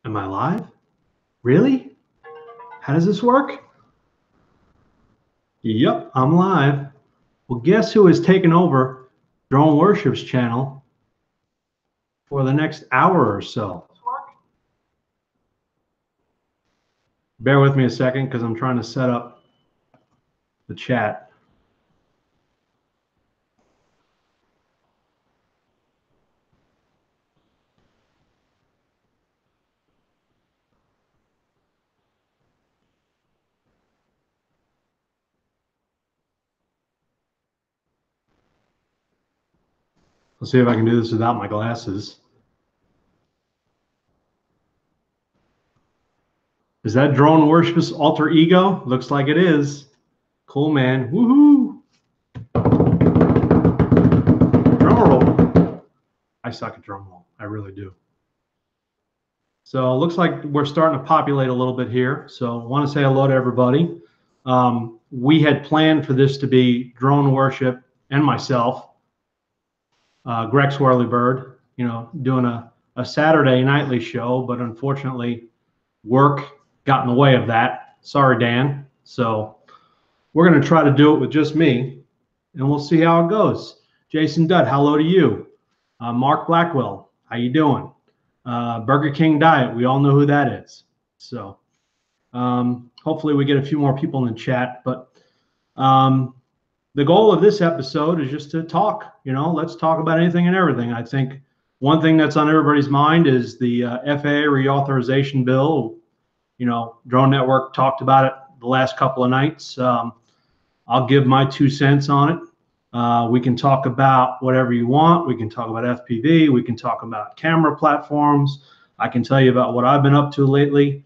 Am I live? Really? How does this work? Yep, I'm live. Well, guess who is taking over Drone Worship's channel for the next hour or so? Bear with me a second because I'm trying to set up the chat. Let's see if I can do this without my glasses. Is that Drone Worship's alter ego? Looks like it is. Cool, man. Woohoo! Drum roll. I suck at drum roll. I really do. So it looks like we're starting to populate a little bit here. So I want to say hello to everybody. We had planned for this to be Drone Worship and myself, Grec's Whirlybird, doing a Saturday nightly show, but unfortunately work got in the way of that. Sorry, Dan. So we're going to try to do it with just me, and we'll see how it goes. Jason Dutt, hello to you. Mark Blackwell, how you doing? Burger King Diet, we all know who that is. So hopefully we get a few more people in the chat, but the goal of this episode is just to talk. Let's talk about anything and everything. I think one thing that's on everybody's mind is the FAA reauthorization bill. Drone Network talked about it the last couple of nights. I'll give my 2 cents on it. We can talk about whatever you want. We can talk about FPV. We can talk about camera platforms. I can tell you about what I've been up to lately.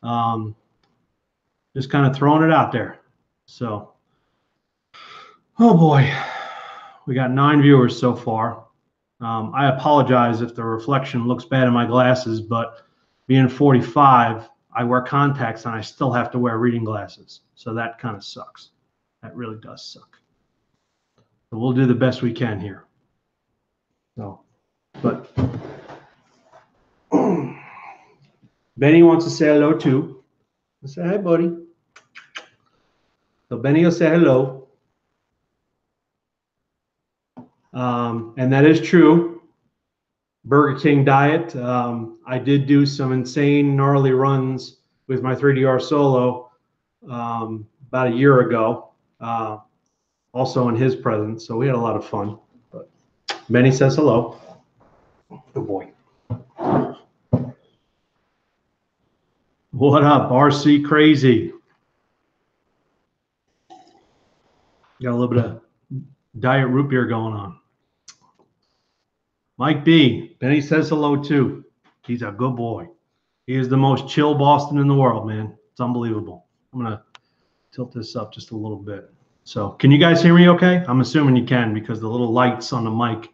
Just kind of throwing it out there. So, oh boy, we got 9 viewers so far. I apologize if the reflection looks bad in my glasses, but being 45, I wear contacts and I still have to wear reading glasses. So that kind of sucks. That really does suck. But we'll do the best we can here. So, but Benny wants to say hello too. I'll say hi, buddy. So Benny will say hello. And that is true. Burger King Diet. I did do some insane, gnarly runs with my 3DR Solo about a year ago, also in his presence. So we had a lot of fun. But Benny says hello. Good boy. What up, RC Crazy? Got a little bit of diet root beer going on. Mike B. Benny says hello too. He's a good boy. He is the most chill Boston in the world, man. It's unbelievable. I'm going to tilt this up just a little bit. So can you guys hear me okay? I'm assuming you can because the little lights on the mic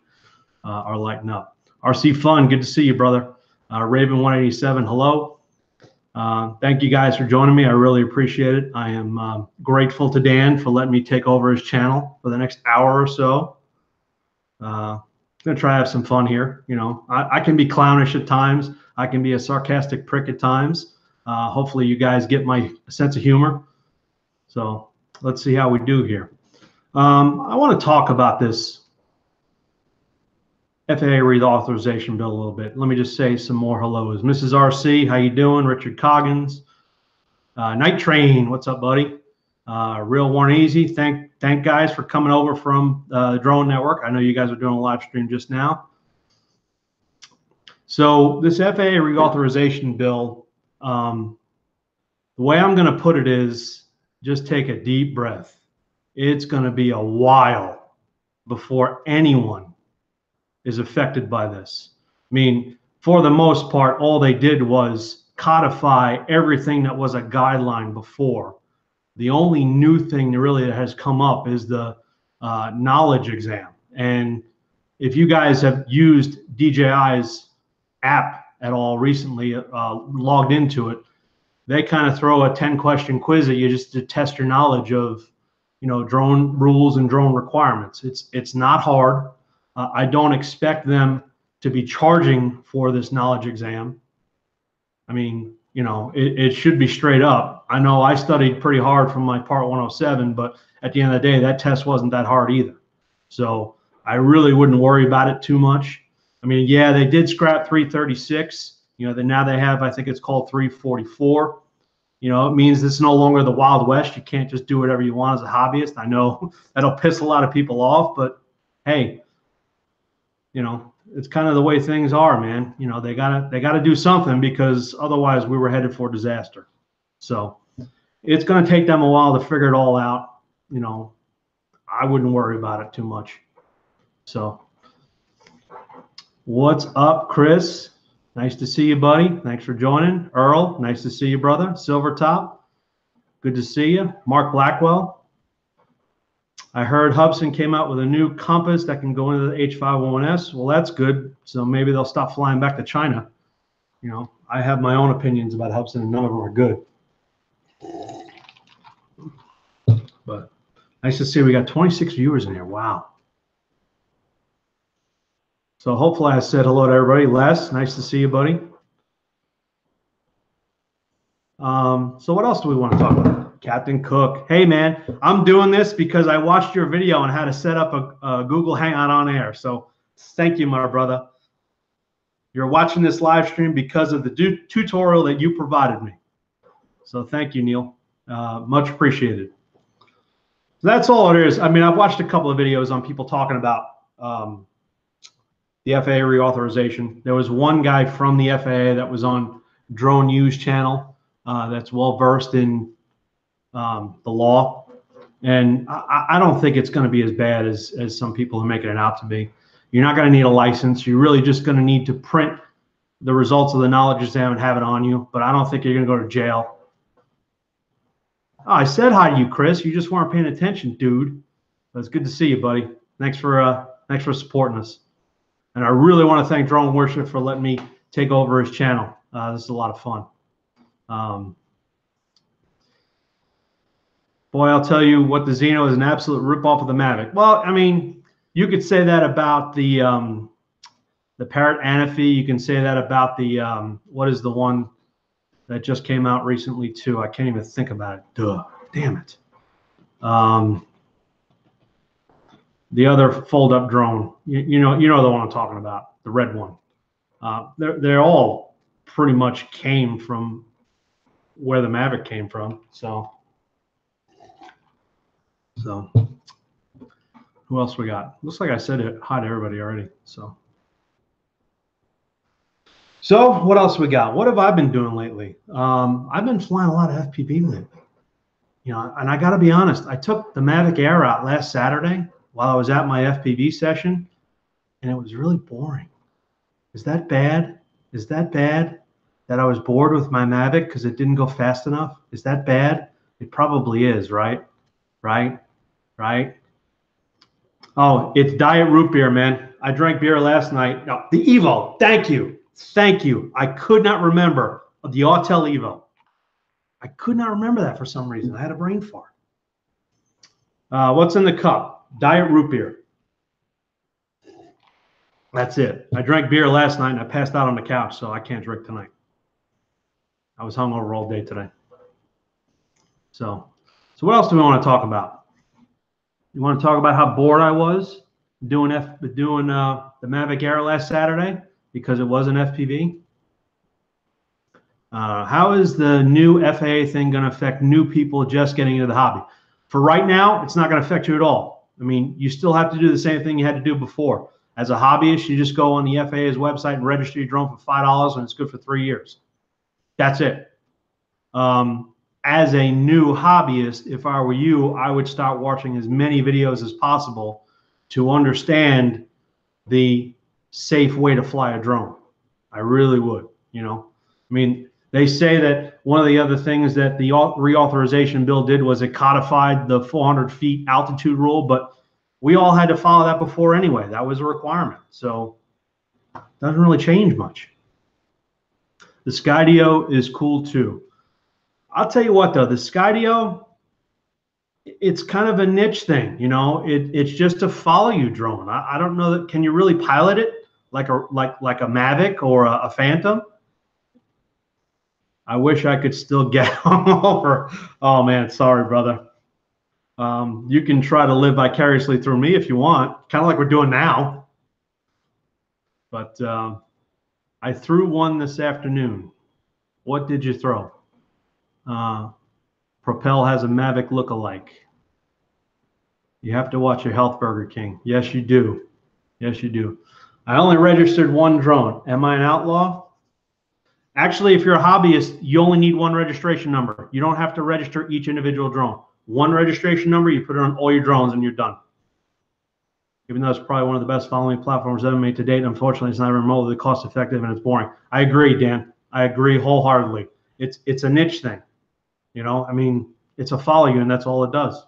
are lighting up. RC Fun, good to see you, brother. Raven 187, hello. Thank you guys for joining me. I really appreciate it. I am grateful to Dan for letting me take over his channel for the next hour or so. I'm going to try to have some fun here. I can be clownish at times. I can be a sarcastic prick at times. Hopefully you guys get my sense of humor. So let's see how we do here. I want to talk about this FAA reauthorization bill a little bit. Let me just say some more hellos. Mrs. RC, how you doing? Richard Coggins. Night Train, what's up, buddy? Real Warren Easy, thank guys for coming over from Drone Network. I know you guys are doing a live stream just now. So this FAA reauthorization bill, the way I'm going to put it is just take a deep breath. It's going to be a while before anyone is affected by this. I mean, for the most part, all they did was codify everything that was a guideline before. The only new thing that really has come up is the knowledge exam. And if you guys have used DJI's app at all recently, logged into it, they kind of throw a 10-question quiz at you just to test your knowledge of, drone rules and drone requirements. It's not hard. I don't expect them to be charging for this knowledge exam. I mean, you know, it should be straight up. I know I studied pretty hard from my Part 107, but at the end of the day, that test wasn't that hard either. So I really wouldn't worry about it too much. I mean, yeah, they did scrap 336. You know, now they have, I think it's called 344. You know, it means it's no longer the Wild West. You can't just do whatever you want as a hobbyist. I know that'll piss a lot of people off, but hey, you know, it's kind of the way things are, man. You know, they gotta do something, because otherwise we were headed for disaster. So it's gonna take them a while to figure it all out. You know, I wouldn't worry about it too much. So what's up, Chris? Nice to see you, buddy. Thanks for joining. Earl, nice to see you, brother. Silvertop, good to see you. Mark Blackwell. I heard Hubsan came out with a new compass that can go into the H501S. Well, that's good. So maybe they'll stop flying back to China. You know, I have my own opinions about Hubsan, and none of them are good. But nice to see we got 26 viewers in here. Wow. So hopefully I said hello to everybody. Les, nice to see you, buddy. So what else do we want to talk about? Captain Cook. Hey, man, I'm doing this because I watched your video on how to set up a Google Hangout on air. So thank you, my brother. You're watching this live stream because of the tutorial that you provided me. So thank you, Neil. Much appreciated. So that's all it is. I mean, I've watched a couple of videos on people talking about the FAA reauthorization. There was one guy from the FAA that was on Drone Use channel that's well versed in the law, and I don't think it's going to be as bad as some people are making it out to be. You're not going to need a license. You're really just going to need to print the results of the knowledge exam and have it on you, but I don't think you're going to go to jail. Oh, I said hi to you, Chris. You just weren't paying attention, dude. It's good to see you, buddy. Thanks for supporting us. And I really want to thank Drone Worship for letting me take over his channel. This is a lot of fun. Boy, I'll tell you what, the Xeno is an absolute ripoff of the Mavic. Well, I mean, you could say that about the Parrot Anafi. You can say that about the what is the one that just came out recently too? I can't even think about it. Duh, damn it. The other fold-up drone. You know the one I'm talking about, the red one. They're all pretty much came from where the Mavic came from. So who else we got? Looks like I said hi to everybody already. So what else we got? What have I been doing lately? I've been flying a lot of FPV lately. You know, and I got to be honest, I took the Mavic Air out last Saturday while I was at my FPV session, and it was really boring. Is that bad? Is that bad that I was bored with my Mavic because it didn't go fast enough? Is that bad? It probably is, right? Right? Oh, it's Diet Root Beer, man. I drank beer last night. No, the Evo. Thank you. I could not remember the Autel Evo. I could not remember that for some reason. I had a brain fart. What's in the cup? Diet Root Beer. That's it. I drank beer last night and I passed out on the couch, so I can't drink tonight. I was hungover all day today. So what else do we want to talk about? You want to talk about how bored I was doing the Mavic Air last Saturday because it was an FPV? How is the new FAA thing going to affect new people just getting into the hobby? For right now, it's not going to affect you at all. I mean, you still have to do the same thing you had to do before. As a hobbyist, you just go on the FAA's website and register your drone for $5, and it's good for 3 years. That's it. As a new hobbyist, if I were you, I would start watching as many videos as possible to understand the safe way to fly a drone. I really would, you know. I mean, they say that one of the other things that the reauthorization bill did was it codified the 400 feet altitude rule, but we all had to follow that before anyway. That was a requirement. So it doesn't really change much. The Skydio is cool too. I'll tell you what though, the Skydio, it's kind of a niche thing, you know. It's just a follow you drone. I don't know that, can you really pilot it like a Mavic or a Phantom? I wish I could still get over. Oh man, sorry, brother. You can try to live vicariously through me if you want, kind of like we're doing now. But I threw one this afternoon. What did you throw? Propel has a Mavic look-alike. You have to watch your health, Burger King. Yes, you do. Yes, you do. I only registered one drone. Am I an outlaw? Actually, if you're a hobbyist, you only need one registration number. You don't have to register each individual drone. One registration number, you put it on all your drones and you're done. Even though it's probably one of the best following platforms ever made to date, unfortunately, it's not remotely cost effective and it's boring. I agree, Dan. I agree wholeheartedly. It's a niche thing. You know, I mean, it's a follow you and that's all it does.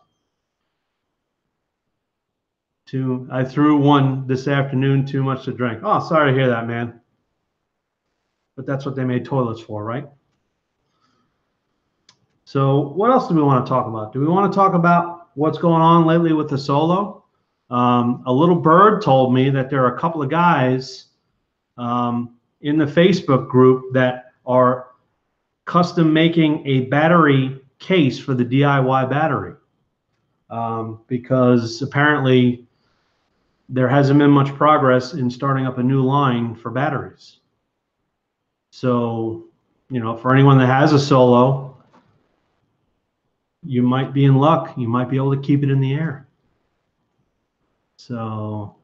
I threw one this afternoon, too much to drink. Oh, sorry to hear that, man. But that's what they made toilets for, right? So what else do we want to talk about? Do we want to talk about what's going on lately with the Solo? A little bird told me that there are a couple of guys in the Facebook group that are custom making a battery case for the DIY battery because apparently there hasn't been much progress in starting up a new line for batteries. So, you know, for anyone that has a Solo, you might be in luck. You might be able to keep it in the air. So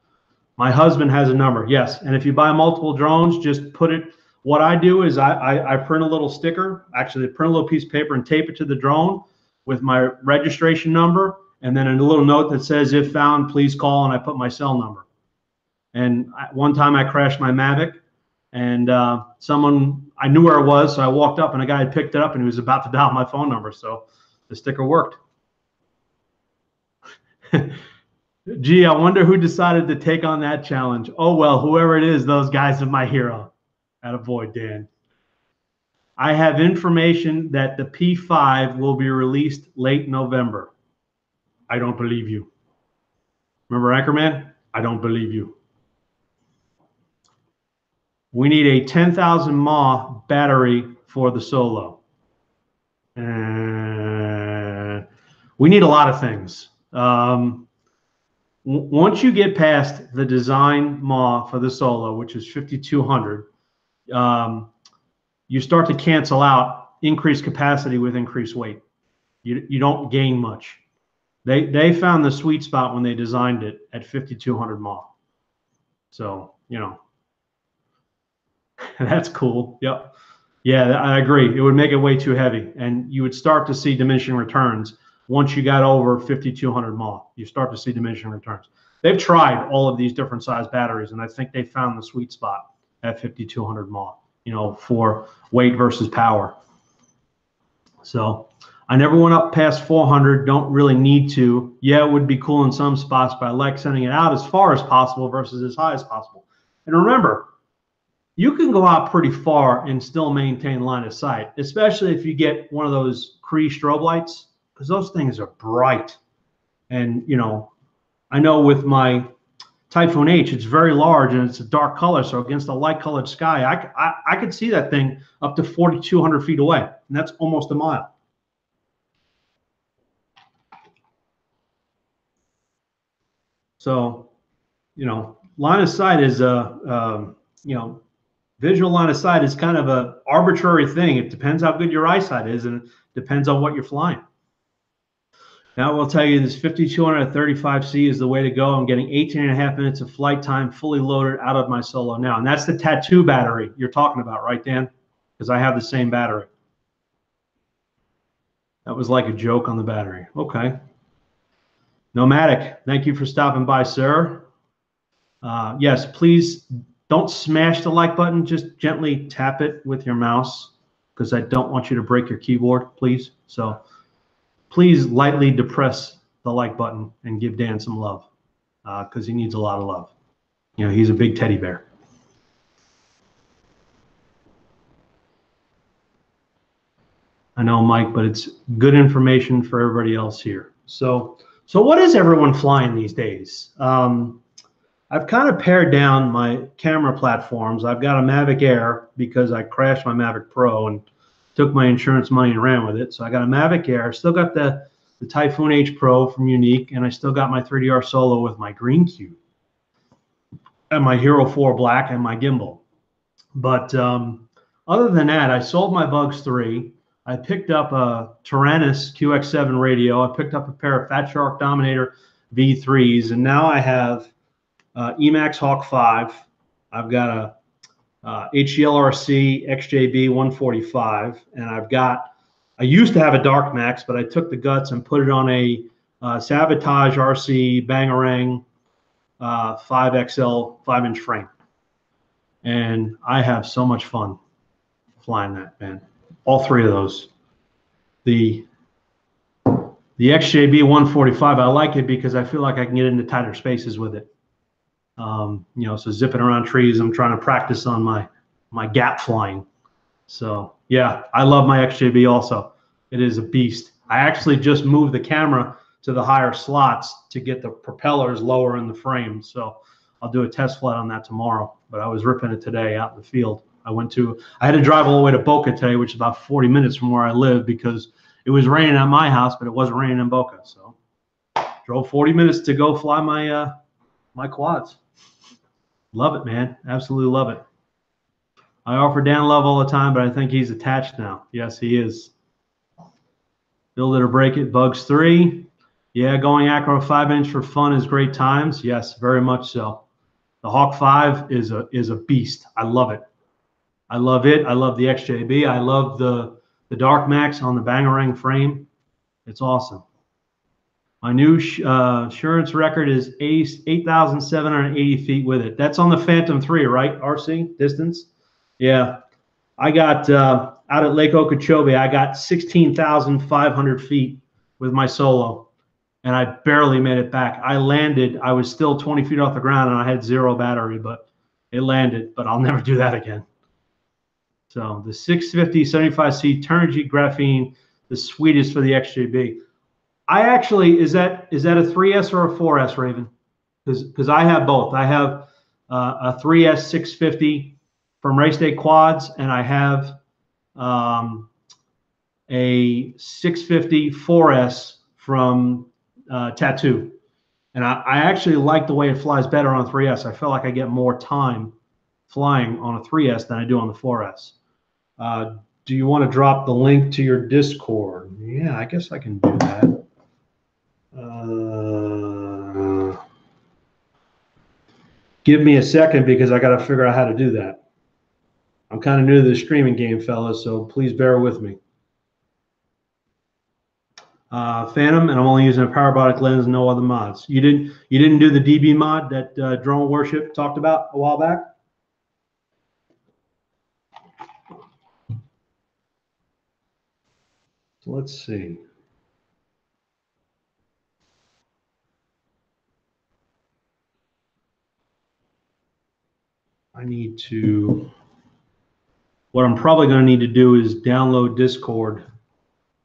my husband has a number, yes. And if you buy multiple drones, just put it. What I do is I print a little sticker, actually print a little piece of paper and tape it to the drone with my registration number, and then a little note that says, if found, please call, and I put my cell number. And one time I crashed my Mavic, and someone, I knew where it was, so I walked up, and a guy had picked it up, and he was about to dial my phone number, so the sticker worked. Gee, I wonder who decided to take on that challenge. Oh, well, whoever it is, those guys are my hero. Attaboy, Dan. I have information that the P5 will be released late November. I don't believe you. Remember Anchorman? I don't believe you. We need a 10,000 mAh battery for the Solo. And we need a lot of things. Once you get past the design mAh for the Solo, which is 5,200, you start to cancel out increased capacity with increased weight. You don't gain much. They found the sweet spot when they designed it at 5,200 mAh. So, you know, that's cool. Yep. Yeah, I agree. It would make it way too heavy, and you would start to see diminishing returns once you got over 5,200 mAh. You start to see diminishing returns. They've tried all of these different size batteries, and I think they found the sweet spot at 5,200 mAh, you know, for weight versus power. So I never went up past 400. Don't really need to. Yeah, it would be cool in some spots, but I like sending it out as far as possible versus as high as possible. And remember, you can go out pretty far and still maintain line of sight, especially if you get one of those Cree strobe lights, because those things are bright. And, you know, I know with my Typhoon H, it's very large and it's a dark color. So against a light colored sky, I could see that thing up to 4,200 feet away. And that's almost a mile. So, you know, line of sight is you know, visual line of sight is kind of an arbitrary thing. It depends how good your eyesight is, and it depends on what you're flying. Now I will tell you this 5,235C is the way to go. I'm getting 18.5 minutes of flight time fully loaded out of my Solo now. And that's the tattoo battery you're talking about, right, Dan? Because I have the same battery. That was like a joke on the battery. Okay. Nomadic, thank you for stopping by, sir. Yes, please don't smash the like button. Just gently tap it with your mouse because I don't want you to break your keyboard, please. So please lightly depress the like button and give Dan some love because he needs a lot of love. You know, he's a big teddy bear. I know, Mike, but it's good information for everybody else here. So what is everyone flying these days? I've kind of pared down my camera platforms. I've got a Mavic Air because I crashed my Mavic Pro, and took my insurance money and ran with it. So I got a Mavic Air, still got the Typhoon H Pro from Unique, and I still got my 3DR Solo with my green cube and my Hero 4 Black and my gimbal. But other than that, I sold my Bugs 3. I picked up a Taranis QX7 radio. I picked up a pair of Fat Shark Dominator V3s, and now I have Emax Hawk 5. I've got a HGLRC XJB 145, and I used to have a Dark Max, but I took the guts and put it on a Sabotage RC Bangarang 5XL 5-inch frame. And I have so much fun flying that, man. All three of those. The XJB 145, I like it because I feel like I can get into tighter spaces with it. So zipping around trees, I'm trying to practice on my gap flying. So yeah, I love my XJB also. It is a beast. I actually just moved the camera to the higher slots to get the propellers lower in the frame. So I'll do a test flight on that tomorrow, but I was ripping it today out in the field. I had to drive all the way to Boca today, which is about 40 minutes from where I live, because it was raining at my house, but it wasn't raining in Boca. So drove 40 minutes to go fly my quads. Love it, man. Absolutely love it. I offer Dan love all the time, but I think he's attached now. Yes, he is. Build it or break it, Bugs 3. Yeah, going acro 5-inch for fun is great times. Yes, very much so. The Hawk 5 is a beast. I love it. I love it. I love the XJB. I love the Dark Max on the Bangarang frame. It's awesome. My new insurance record is 8,780 feet with it. That's on the Phantom 3, right? RC distance? Yeah. I got out at Lake Okeechobee, I got 16,500 feet with my Solo, and I barely made it back. I landed. I was still 20 feet off the ground, and I had 0 battery, but it landed. But I'll never do that again. So the 650 75C Turnigy Graphene, the sweetest for the XJB. I actually, is that a 3S or a 4S, Raven? Because I have both. I have a 3S 650 from Race Day Quads, and I have a 650 4S from Tattoo. And I actually like the way it flies better on 3S. I feel like I get more time flying on a 3S than I do on the 4S. Do you want to drop the link to your Discord? Yeah, I guess I can do that. Give me a second because I got to figure out how to do that. I'm kind of new to the streaming game, fellas, so please bear with me. Phantom, and I'm only using a parabolic lens, no other mods. You didn't do the DB mod that Drone Worship talked about a while back? So let's see. What I'm probably going to need to do is download Discord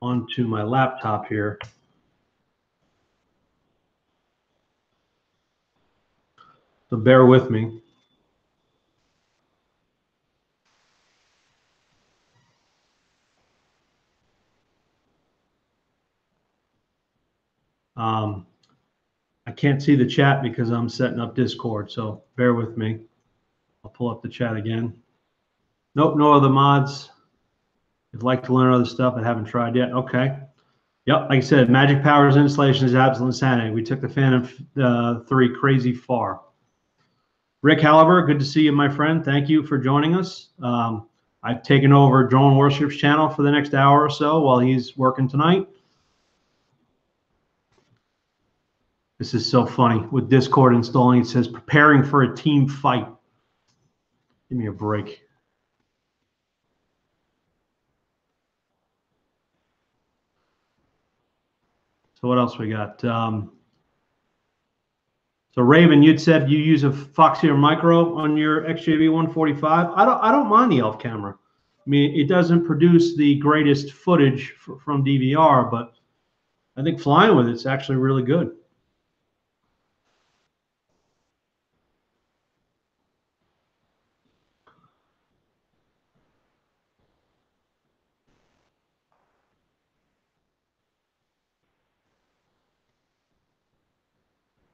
onto my laptop here. So bear with me. I can't see the chat because I'm setting up Discord, so bear with me. I'll pull up the chat again. Nope, no other mods. If you'd like to learn other stuff I haven't tried yet, okay. Yep, like I said, Magic Powers installation is absolute insanity. We took the Phantom 3 crazy far. Rick Halliburton, good to see you, my friend. Thank you for joining us. I've taken over Drone Worship's channel for the next hour or so while he's working tonight. This is so funny. With Discord installing, it says preparing for a team fight. Give me a break. So what else we got? So Raven, you'd said you use a Foxeer Micro on your XJB 145. I don't mind the ELPH camera. I mean, it doesn't produce the greatest footage from DVR, but I think flying with it's actually really good.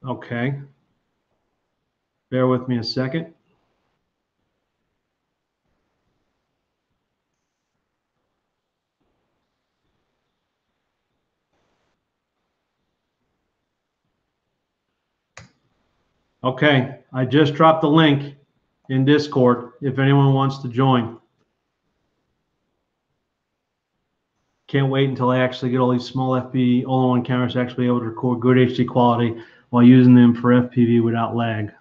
Okay. Bear with me a second. Okay, I just dropped the link in Discord if anyone wants to join. Can't wait until I actually get all these small FPV all-in-one cameras to actually be able to record good HD quality while using them for FPV without lag.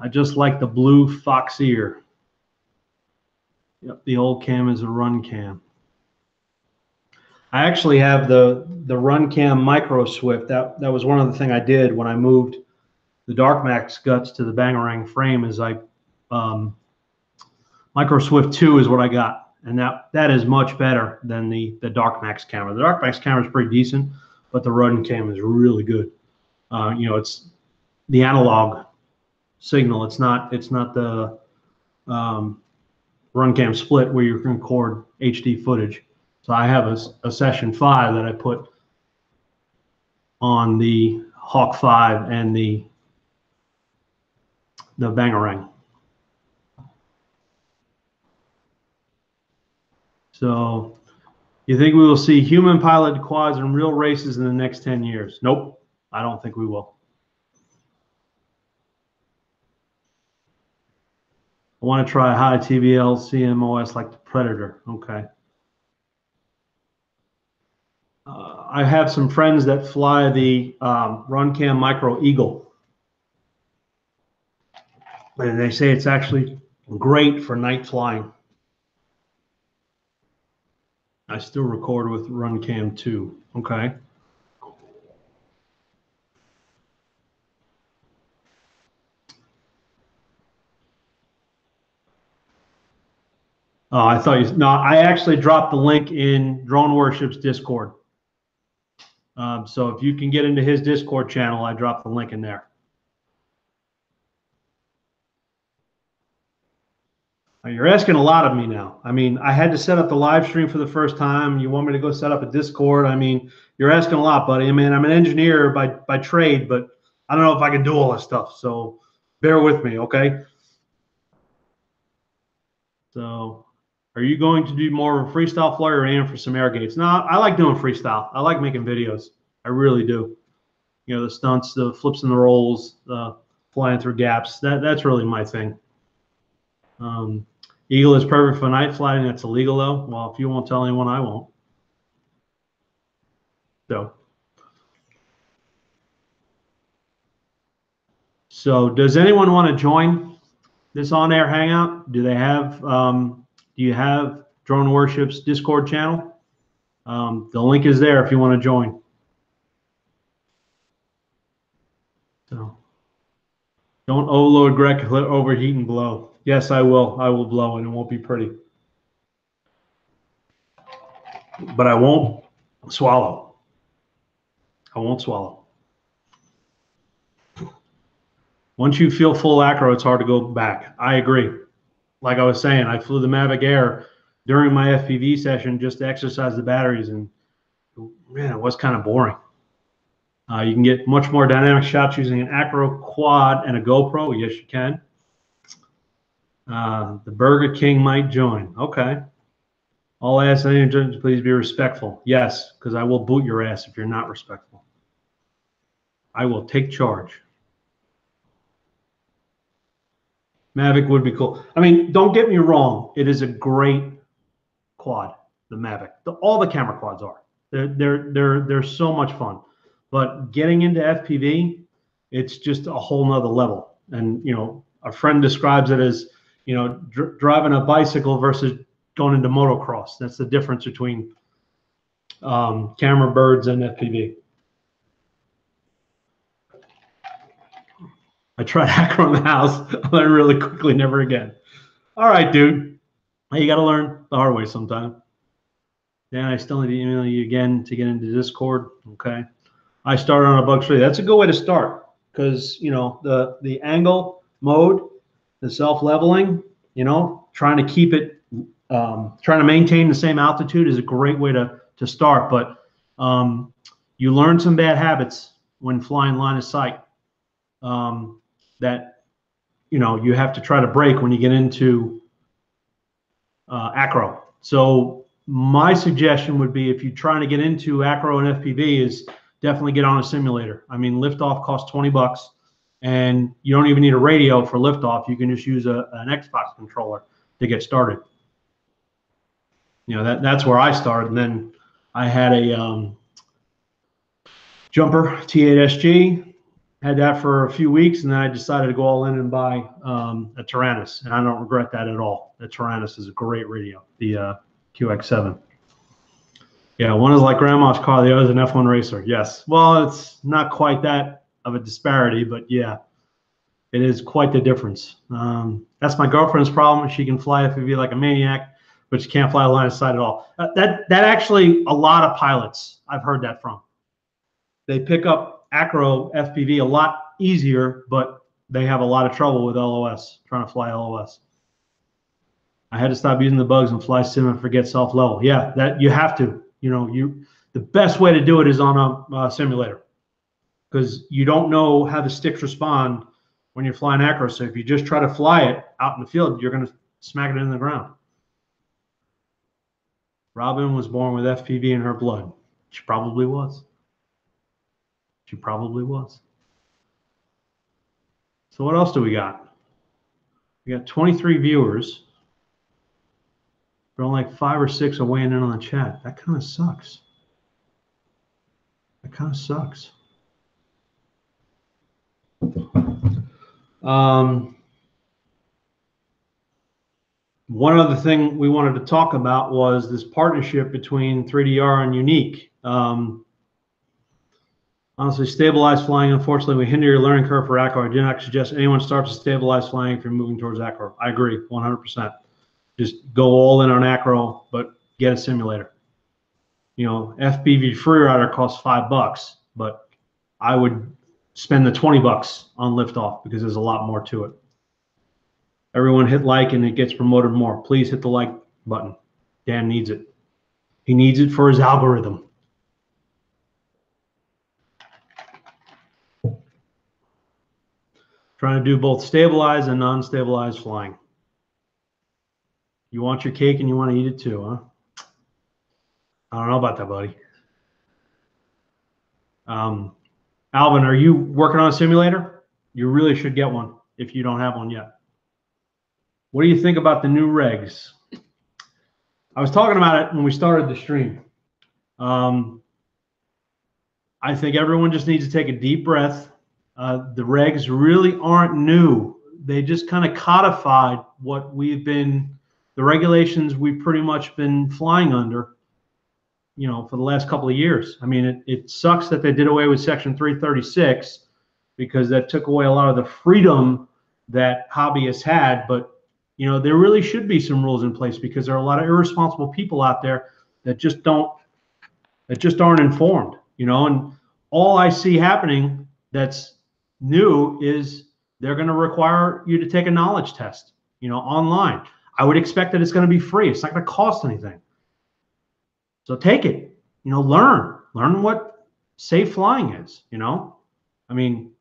I just like the blue fox ear. Yep, the old cam is a run cam. I actually have the run cam micro Swift. That was one of the things I did when I moved the Dark Max guts to the Bangarang frame. Is I micro Swift 2 is what I got, and that is much better than the Dark Max camera. The Dark Max camera is pretty decent, but the run cam is really good. You know, it's the analog signal. It's not the run cam split where you can record HD footage. So I have a Session 5 that I put on the Hawk 5 and the Bangarang. So you think we will see human piloted quads in real races in the next 10 years? Nope, I don't think we will. I want to try high TVL CMOS like the Predator. Okay. I have some friends that fly the RunCam Micro Eagle, and they say it's actually great for night flying. I still record with RunCam 2. Okay. Oh, I thought you. No, I actually dropped the link in Drone Worship's Discord. So if you can get into his Discord channel, I dropped the link in there. Now, you're asking a lot of me now. I mean, I had to set up the live stream for the first time. You want me to go set up a Discord? I mean, you're asking a lot, buddy. I mean, I'm an engineer by trade, but I don't know if I can do all this stuff. So bear with me, okay? So are you going to do more of a freestyle fly or aim for some air gates? No, I like doing freestyle. I like making videos. I really do. You know, the stunts, the flips and the rolls, flying through gaps. That's really my thing. Eagle is perfect for night flying. That's illegal though. Well, if you won't tell anyone, I won't. So does anyone want to join this on-air hangout? Do they have? Do you have Drone Worship's Discord channel? The link is there if you want to join. So don't overload Grec, overheat and blow. Yes, I will. I will blow, and it won't be pretty. But I won't swallow. I won't swallow. Once you feel full acro, it's hard to go back. I agree. Like I was saying, I flew the Mavic Air during my FPV session just to exercise the batteries, and man, it was kind of boring. You can get much more dynamic shots using an acro quad and a GoPro. Yes, you can. The Burger King might join. Okay. All I ask anyone, please be respectful. Yes, because I will boot your ass if you're not respectful. I will take charge. Mavic would be cool. I mean, don't get me wrong. It is a great quad, the Mavic. All the camera quads are. They're so much fun. But getting into FPV, it's just a whole nother level. And, you know, a friend describes it as, you know, driving a bicycle versus going into motocross. That's the difference between camera birds and FPV. I tried acro in the house. I learned really quickly, never again. All right, dude. You got to learn the hard way sometime. Dan, I still need to email you again to get into Discord. Okay. I started on a bug tree. That's a good way to start because, you know, the angle mode, the self-leveling, you know, trying to keep it, trying to maintain the same altitude is a great way to start. But you learn some bad habits when flying line of sight. that you have to try to break when you get into acro. So my suggestion would be, if you're trying to get into acro and FPV, is definitely get on a simulator. I mean, liftoff costs $20, and you don't even need a radio for liftoff. You can just use an Xbox controller to get started. That's where I started. And then I had a jumper T8SG, had that for a few weeks, and then I decided to go all in and buy a Tyrannus, and I don't regret that at all. The Tyrannus is a great radio, the QX7. Yeah, one is like grandma's car, the other is an F1 racer. Yes, well, it's not quite that of a disparity, but yeah, it is quite the difference. That's my girlfriend's problem. She can fly FPV like a maniac, but she can't fly a line of sight at all. That actually, a lot of pilots I've heard that from. They pick up acro FPV a lot easier, but they have a lot of trouble with LOS, trying to fly LOS. I had to stop using the bugs and fly sim and forget self-level. Yeah, that you have to. The best way to do it is on a simulator, because you don't know how the sticks respond when you're flying acro. So if you just try to fly it out in the field, you're going to smack it in the ground. Robin was born with FPV in her blood. She probably was. She probably was. So what else do we got? We got 23 viewers. But only like 5 or 6 are weighing in on the chat. That kind of sucks. That kind of sucks. One other thing we wanted to talk about was this partnership between 3DR and Unique. Honestly, stabilized flying, unfortunately, will hinder your learning curve for acro. I do not suggest anyone starts to stabilize flying if you're moving towards acro. I agree, 100%. Just go all in on acro, but get a simulator. FPV freerider costs $5, but I would spend the $20 on liftoff, because there's a lot more to it. Everyone hit like and it gets promoted more. Please hit the like button. Dan needs it. He needs it for his algorithm. Trying to do both stabilized and non-stabilized flying. You want your cake and you want to eat it too, huh? I don't know about that, buddy. Alvin, are you working on a simulator? You really should get one if you don't have one yet. What do you think about the new regs? I was talking about it when we started the stream. I think everyone just needs to take a deep breath. The regs really aren't new. They just kind of codified what we've been, the regulations we've pretty much been flying under, for the last couple of years. I mean, it sucks that they did away with Section 336, because that took away a lot of the freedom that hobbyists had. But, there really should be some rules in place, because there are a lot of irresponsible people out there that just aren't informed, and all I see happening that's new is they're going to require you to take a knowledge test, online. I would expect that it's going to be free. It's not going to cost anything. So take it, learn what safe flying is, I mean,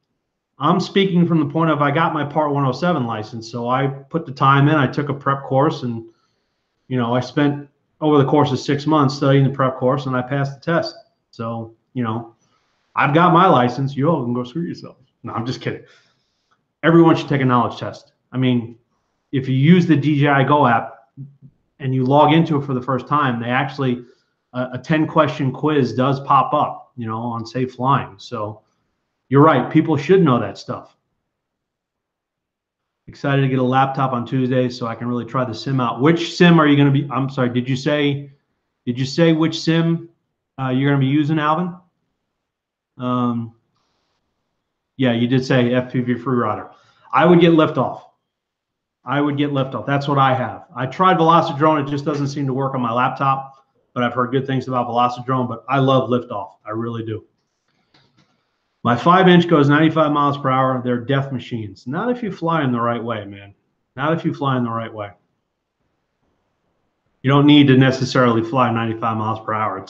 I'm speaking from the point of, I got my Part 107 license. So I put the time in, I took a prep course, and, I spent over the course of 6 months studying the prep course, and I passed the test. So, I've got my license. You all can go screw yourself. No, I'm just kidding. Everyone should take a knowledge test. I mean, if you use the DJI Go app and you log into it for the first time, they actually, a 10-question quiz does pop up, on safe flying. So you're right. People should know that stuff. Excited to get a laptop on Tuesday so I can really try the sim out. Which sim are you going to be? I'm sorry. Did you say which sim you're going to be using, Alvin? Yeah, you did say FPV freerider. I would get liftoff. That's what I have. I tried Velocidrone. It just doesn't seem to work on my laptop, but I've heard good things about Velocidrone. But I love liftoff. I really do. My 5-inch goes 95 miles per hour. They're death machines. Not if you fly in the right way, man. Not if you fly in the right way. You don't need to necessarily fly 95 miles per hour.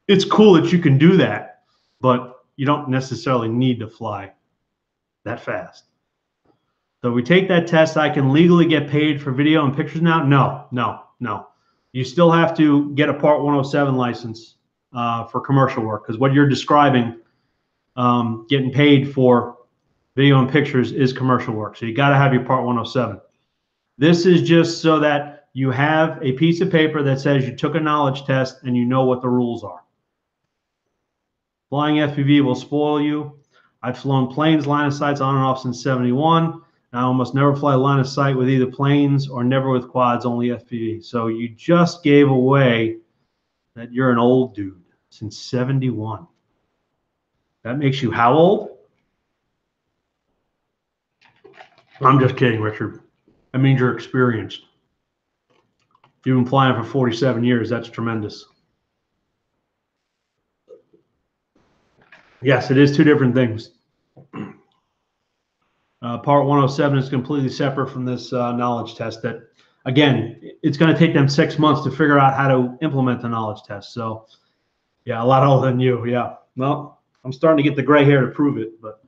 It's cool that you can do that, but you don't necessarily need to fly that fast. So we take that test. I can legally get paid for video and pictures now? No, no, no. You still have to get a Part 107 license for commercial work, because what you're describing, getting paid for video and pictures, is commercial work. So you got to have your Part 107. This is just so that you have a piece of paper that says you took a knowledge test and you know what the rules are. Flying FPV will spoil you. I've flown planes line of sights on and off since '71. I almost never fly line of sight with either planes or never with quads, only FPV. So you just gave away that you're an old dude since '71. That makes you how old? I'm just kidding, Richard. That means you're experienced. You've been flying for 47 years. That's tremendous. Yes, it is two different things. Part 107 is completely separate from this knowledge test. That, again, it's going to take them 6 months to figure out how to implement the knowledge test. So, yeah, a lot older than you. Yeah. Well, I'm starting to get the gray hair to prove it. But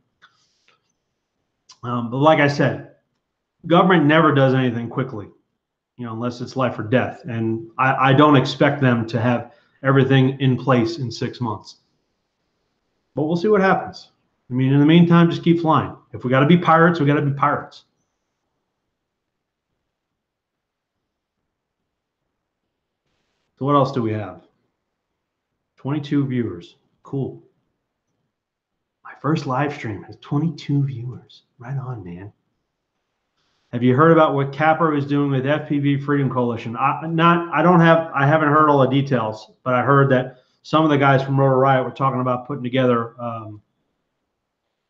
like I said, government never does anything quickly, unless it's life or death. And I don't expect them to have everything in place in 6 months. But we'll see what happens. I mean, in the meantime, just keep flying. If we got to be pirates, we got to be pirates. So what else do we have? 22 viewers. Cool. My first live stream has 22 viewers. Right on, man. Have you heard about what Capper is doing with FPV Freedom Coalition? I haven't heard all the details, but I heard that some of the guys from Rotor Riot were talking about putting together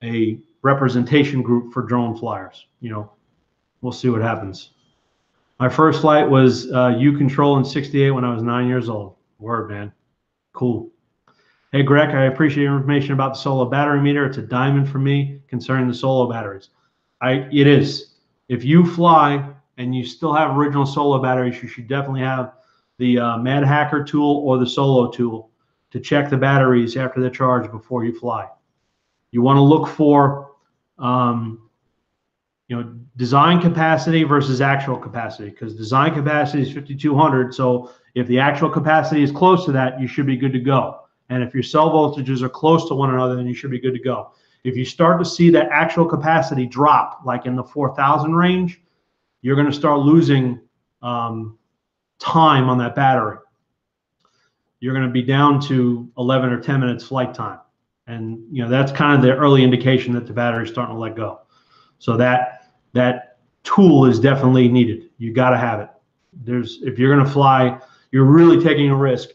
a representation group for drone flyers. We'll see what happens. My first flight was U-Control in '68 when I was 9 years old. Word, man. Cool. Hey, Grec, I appreciate your information about the solo battery meter. It's a diamond for me concerning the solo batteries. It is. If you fly and you still have original solo batteries, you should definitely have the Mad Hacker tool or the Solo tool to check the batteries after they're charged before you fly. You want to look for design capacity versus actual capacity, because design capacity is 5,200. So if the actual capacity is close to that, you should be good to go. And if your cell voltages are close to one another, then you should be good to go. If you start to see that actual capacity drop, like in the 4,000 range, you're going to start losing time on that battery. You're going to be down to 11 or 10 minutes flight time. And that's kind of the early indication that the battery is starting to let go. So that tool is definitely needed. You got to have it. If you're going to fly, you're really taking a risk.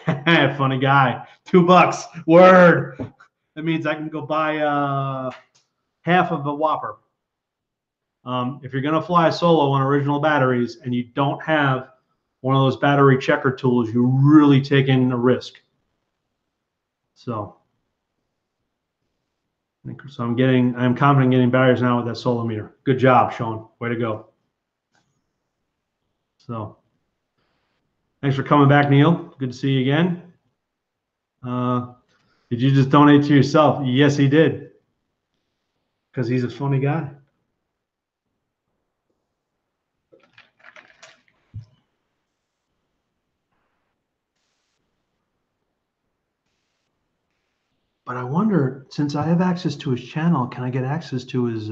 Funny guy. $2. Word. That means I can go buy half of a Whopper. If you're going to fly a solo on original batteries and you don't have one of those battery checker tools, you're really taking a risk. So I'm confident getting batteries now with that solo meter. Good job, Sean. Way to go. So thanks for coming back, Neil. Good to see you again. Did you just donate to yourself? Yes, he did. Because he's a funny guy. But I wonder, since I have access to his channel, can I get access to his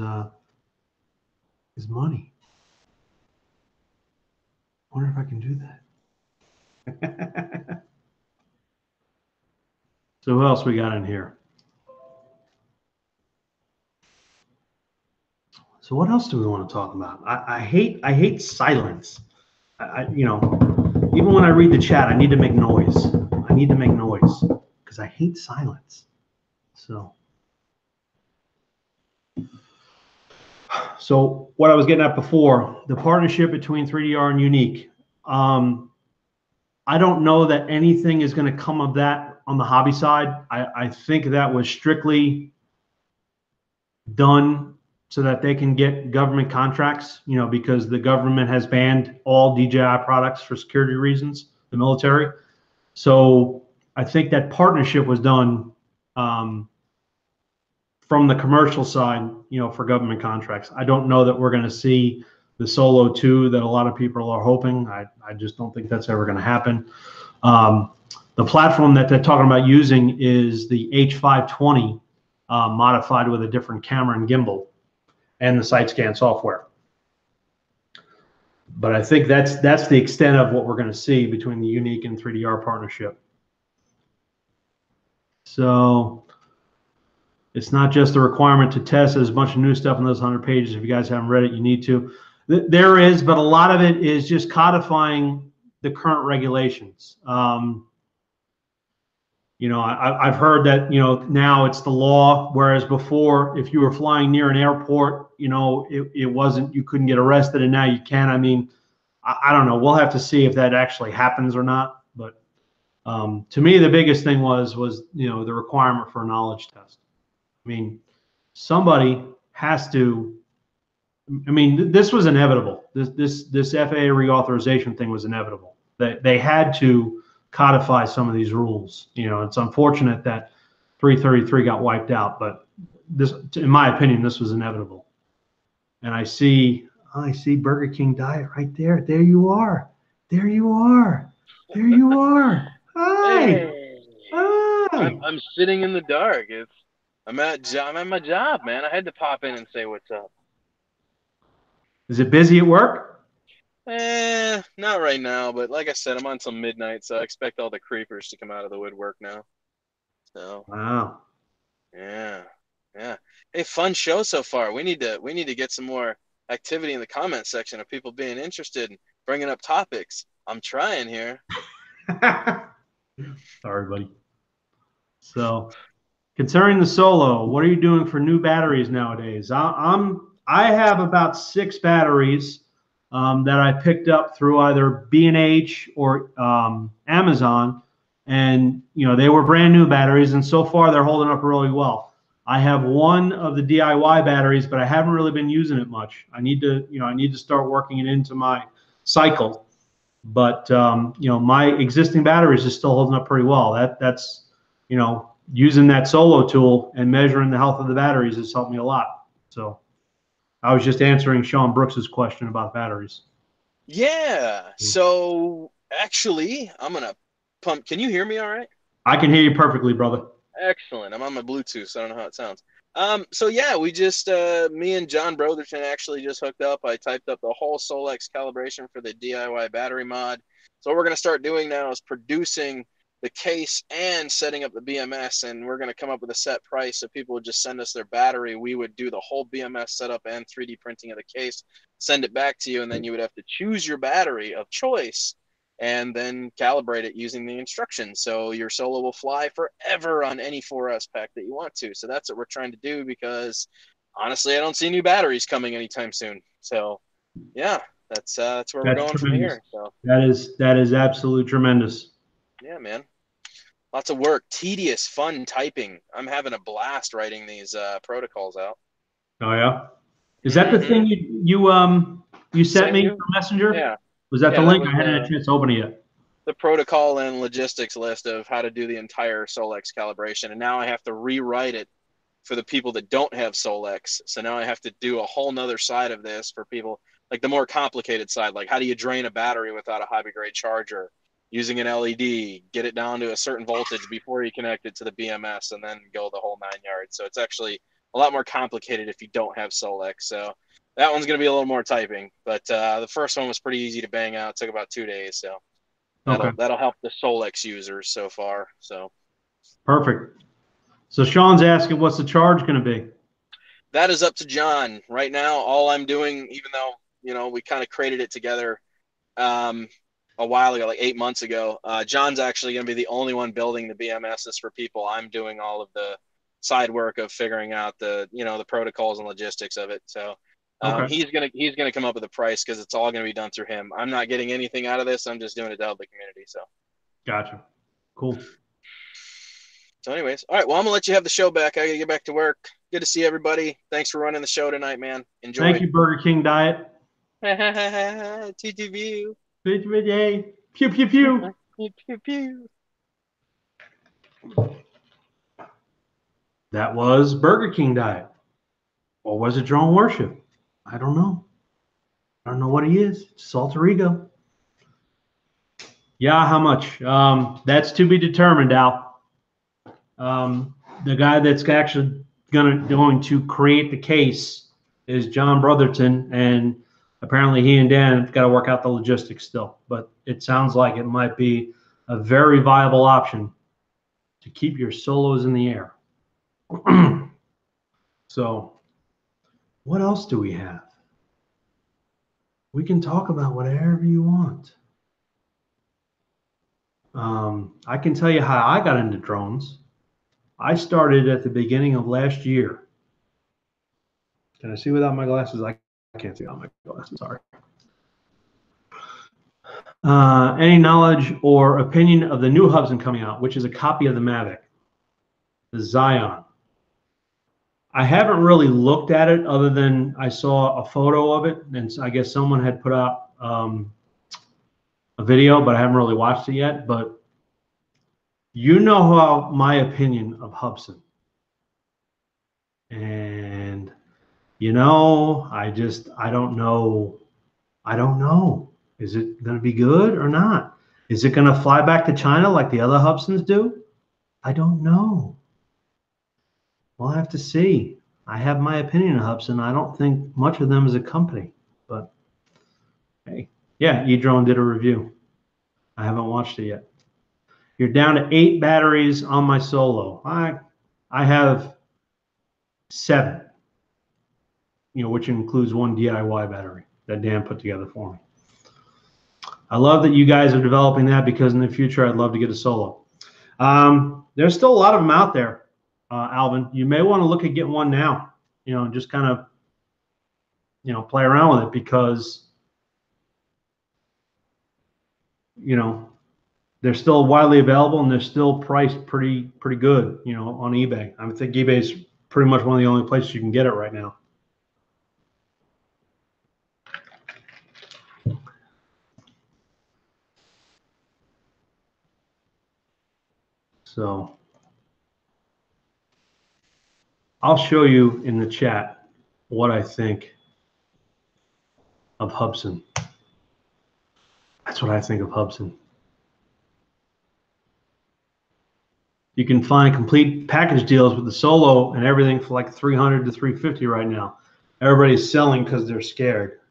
money? I wonder if I can do that. So who else we got in here? So what else do we want to talk about? I hate silence. Even when I read the chat, I need to make noise. I need to make noise because I hate silence. So what I was getting at before, the partnership between 3DR and Unique. I don't know that anything is going to come of that on the hobby side. I think that was strictly done so that they can get government contracts, because the government has banned all DJI products for security reasons, the military. So I think that partnership was done from the commercial side, for government contracts. I don't know that we're going to see the Solo 2 that a lot of people are hoping. I just don't think that's ever going to happen. The platform that they're talking about using is the H520 modified with a different camera and gimbal and the side scan software. But I think that's the extent of what we're going to see between the Unique and 3DR partnership. So it's not just a requirement to test. There's a bunch of new stuff in those 100 pages. If you guys haven't read it, you need to. There is, but a lot of it is just codifying the current regulations. I've heard that, now it's the law, whereas before, if you were flying near an airport, it wasn't, you couldn't get arrested, and now you can. I mean, I don't know. We'll have to see if that actually happens or not. But to me, the biggest thing was the requirement for a knowledge test. I mean, somebody has to. I mean, this was inevitable. This FAA reauthorization thing was inevitable. They had to codify some of these rules. It's unfortunate that 333 got wiped out, but this, in my opinion, this was inevitable. And I see Burger King Diet right there. There you are. There you are. There you are. Hi. Hey, Hi. I'm sitting in the dark. I'm at my job, man. I had to pop in and say what's up. Is it busy at work? Not right now, but like I said, I'm on till midnight, so I expect all the creepers to come out of the woodwork now. So Wow. yeah, yeah. Hey, fun show so far. We need to get some more activity in the comment section of people being interested in bringing up topics. I'm trying here. Sorry, buddy. So, concerning the Solo, what are you doing for new batteries nowadays? I have about 6 batteries that I picked up through either B&H or Amazon, and they were brand new batteries, and so far they're holding up really well. I have one of the DIY batteries, but I haven't really been using it much. I need to start working it into my cycle. But my existing batteries is still holding up pretty well. That's using that Solo tool and measuring the health of the batteries has helped me a lot. So I was just answering Sean Brooks's question about batteries. Yeah. So actually, I'm gonna pump. Can you hear me all right? I can hear you perfectly, brother. Excellent. I'm on my Bluetooth, so I don't know how it sounds. So yeah, we just me and John Brotherton actually just hooked up. I typed up the whole Solex calibration for the DIY battery mod. So what we're gonna start doing now is producing the case and setting up the BMS, and we're gonna come up with a set price. So people would just send us their battery. We would do the whole BMS setup and 3D printing of the case, send it back to you, and then you would have to choose your battery of choice and then calibrate it using the instructions. So your Solo will fly forever on any 4S pack that you want to. So that's what we're trying to do, because honestly, I don't see new batteries coming anytime soon. So yeah, that's where we're That's going from tremendous. here. So That is absolutely tremendous. yeah, man. Lots of work, tedious, fun typing. I'm having a blast writing these protocols out. Oh yeah. Is that the Mm-hmm. thing you sent Sent me you? through Messenger? Yeah. Was that the Yeah, that link? was I hadn't had a chance to open it yet. the protocol and logistics list of how to do the entire Solex calibration. And now I have to rewrite it for the people that don't have Solex. So now I have to do a whole nother side of this for people, like the more complicated side, like how do you drain a battery without a hobby grade charger using an LED, get it down to a certain voltage before you connect it to the BMS, and then go the whole 9 yards. So it's actually a lot more complicated if you don't have Solex. So that one's going to be a little more typing, but the first one was pretty easy to bang out. It took about 2 days. So Okay. that'll help the Solex users so far. So Perfect. So Sean's asking, what's the charge going to be? that is up to John. Right now, all I'm doing, even though we kind of created it together um, a while ago, like 8 months ago, John's actually going to be the only one building the BMSs for people. I'm doing all of the side work of figuring out the protocols and logistics of it. So Okay. he's gonna come up with a price, because it's all going to be done through him. I'm not getting anything out of this. I'm just doing it to help the community. So. Gotcha. Cool. So, anyways, all right. Well, I'm gonna let you have the show back. I gotta get back to work. Good to see everybody. Thanks for running the show tonight, man. Thank Enjoy. you, Burger King Diet. TTV. Pew, pew, pew. Pew, pew, pew. that was Burger King diet. Or was it drone worship? I don't know. I don't know what he is. It's alter ego. Yeah, how much? That's to be determined, Al. The guy that's actually going to create the case is John Brotherton, and apparently he and Dan have got to work out the logistics still. But it sounds like it might be a very viable option to keep your solos in the air. So, what else do we have? We can talk about whatever you want. I can tell you how I got into drones. I started at the beginning of last year. Can I see without my glasses? I can't see without my glasses, sorry. Any knowledge or opinion of the new Hubsan coming out, which is a copy of the Mavic, the Zion? I haven't really looked at it other than I saw a photo of it, and I guess someone had put out a video, but I haven't really watched it yet. But you know how my opinion of Hubsan. And, you know, I don't know. I don't know. Is it going to be good or not? Is it going to fly back to China like the other Hubsans do? I don't know. We'll have to see. I have my opinion of Hubsan. I don't think much of them as a company, but hey, yeah, eDrone did a review. I haven't watched it yet. You're down to 8 batteries on my Solo. I have 7, you know, which includes 1 DIY battery that Dan put together for me. I love that you guys are developing that because in the future I'd love to get a Solo. There's still a lot of them out there. Alvin, you may want to look at getting one now, you know, and just kind of, you know, play around with it because, you know, they're still widely available and they're still priced pretty good, you know, on eBay. I think eBay's pretty much one of the only places you can get it right now. So I'll show you in the chat what I think of Hubsan. That's what I think of Hubsan. You can find complete package deals with the Solo and everything for like $300 to $350 right now. Everybody's selling because they're scared.